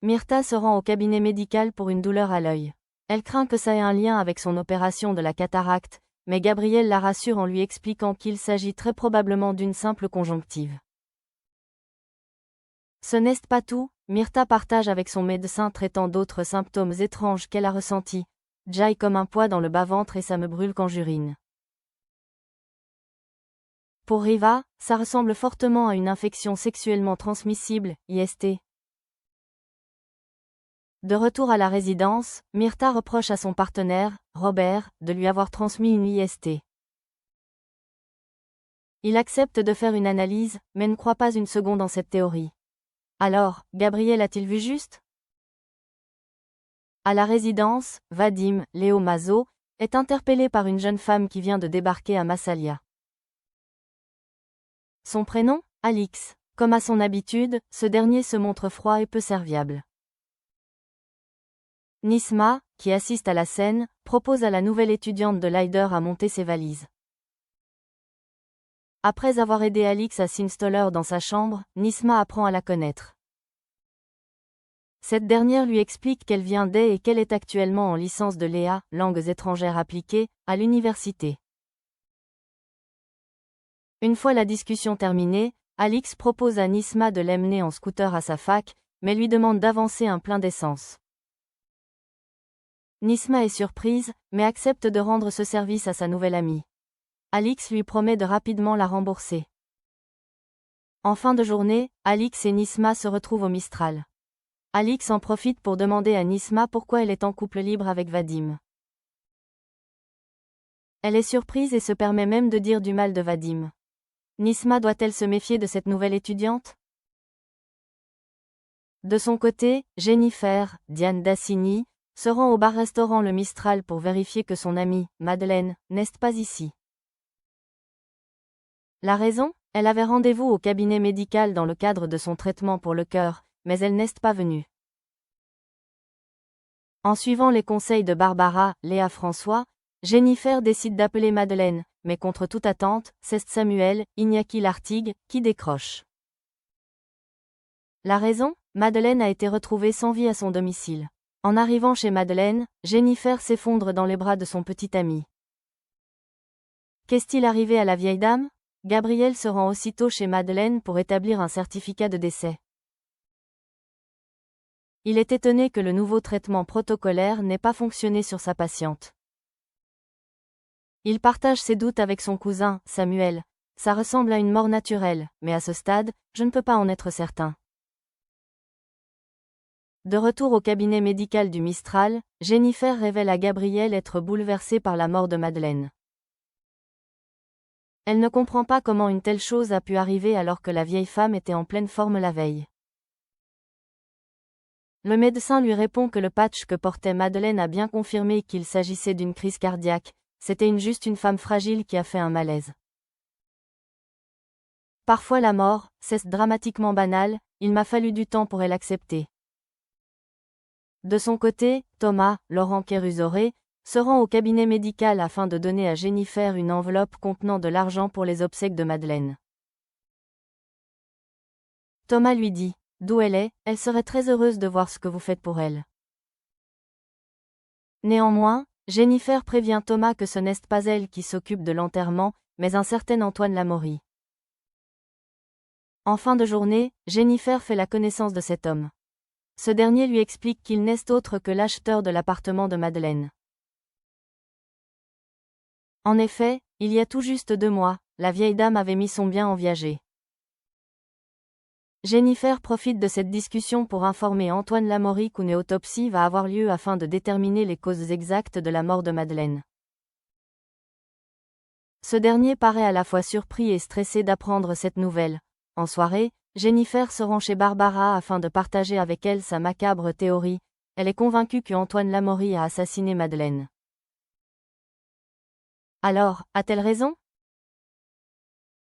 Myrtha se rend au cabinet médical pour une douleur à l'œil. Elle craint que ça ait un lien avec son opération de la cataracte, mais Gabriel la rassure en lui expliquant qu'il s'agit très probablement d'une simple conjonctive. Ce n'est pas tout, Myrtha partage avec son médecin traitant d'autres symptômes étranges qu'elle a ressentis. J'ai comme un poids dans le bas-ventre et ça me brûle quand j'urine. Pour Riva, ça ressemble fortement à une infection sexuellement transmissible, IST. De retour à la résidence, Myrtha reproche à son partenaire, Robert, de lui avoir transmis une IST. Il accepte de faire une analyse, mais ne croit pas une seconde en cette théorie. Alors, Gabriel a-t-il vu juste? À la résidence, Vadim, Léo Mazo, est interpellé par une jeune femme qui vient de débarquer à Massalia. Son prénom, Alix. Comme à son habitude, ce dernier se montre froid et peu serviable. Nisma, qui assiste à la scène, propose à la nouvelle étudiante de l'Aider à monter ses valises. Après avoir aidé Alix à s'installer dans sa chambre, Nisma apprend à la connaître. Cette dernière lui explique qu'elle vient d'Aix et qu'elle est actuellement en licence de l'EA, langues étrangères appliquées, à l'université. Une fois la discussion terminée, Alix propose à Nisma de l'emmener en scooter à sa fac, mais lui demande d'avancer un plein d'essence. Nisma est surprise, mais accepte de rendre ce service à sa nouvelle amie. Alix lui promet de rapidement la rembourser. En fin de journée, Alix et Nisma se retrouvent au Mistral. Alix en profite pour demander à Nisma pourquoi elle est en couple libre avec Vadim. Elle est surprise et se permet même de dire du mal de Vadim. Nisma doit-elle se méfier de cette nouvelle étudiante? De son côté, Jennifer, Diane Dassini, se rend au bar-restaurant Le Mistral pour vérifier que son amie, Madeleine, n'est pas ici. La raison? Elle avait rendez-vous au cabinet médical dans le cadre de son traitement pour le cœur, mais elle n'est pas venue. En suivant les conseils de Barbara, Léa François, Jennifer décide d'appeler Madeleine, mais contre toute attente, c'est Samuel, Iñaki Lartigue, qui décroche. La raison? Madeleine a été retrouvée sans vie à son domicile. En arrivant chez Madeleine, Jennifer s'effondre dans les bras de son petit ami. Qu'est-il arrivé à la vieille dame? Gabriel se rend aussitôt chez Madeleine pour établir un certificat de décès. Il est étonné que le nouveau traitement protocolaire n'ait pas fonctionné sur sa patiente. Il partage ses doutes avec son cousin, Samuel. Ça ressemble à une mort naturelle, mais à ce stade, je ne peux pas en être certain. De retour au cabinet médical du Mistral, Jennifer révèle à Gabriel être bouleversée par la mort de Madeleine. Elle ne comprend pas comment une telle chose a pu arriver alors que la vieille femme était en pleine forme la veille. Le médecin lui répond que le patch que portait Madeleine a bien confirmé qu'il s'agissait d'une crise cardiaque, c'était juste une femme fragile qui a fait un malaise. Parfois la mort, c'est dramatiquement banal, il m'a fallu du temps pour l'accepter. De son côté, Thomas, Laurent Kérusoré, se rend au cabinet médical afin de donner à Jennifer une enveloppe contenant de l'argent pour les obsèques de Madeleine. Thomas lui dit, d'où elle serait très heureuse de voir ce que vous faites pour elle. Néanmoins, Jennifer prévient Thomas que ce n'est pas elle qui s'occupe de l'enterrement, mais un certain Antoine Lamaurie. En fin de journée, Jennifer fait la connaissance de cet homme. Ce dernier lui explique qu'il n'est autre que l'acheteur de l'appartement de Madeleine. En effet, il y a tout juste 2 mois, la vieille dame avait mis son bien en viager. Jennifer profite de cette discussion pour informer Antoine Lamaurie qu'une autopsie va avoir lieu afin de déterminer les causes exactes de la mort de Madeleine. Ce dernier paraît à la fois surpris et stressé d'apprendre cette nouvelle. En soirée, Jennifer se rend chez Barbara afin de partager avec elle sa macabre théorie. Elle est convaincue que Antoine Lamaurie a assassiné Madeleine. Alors, a-t-elle raison?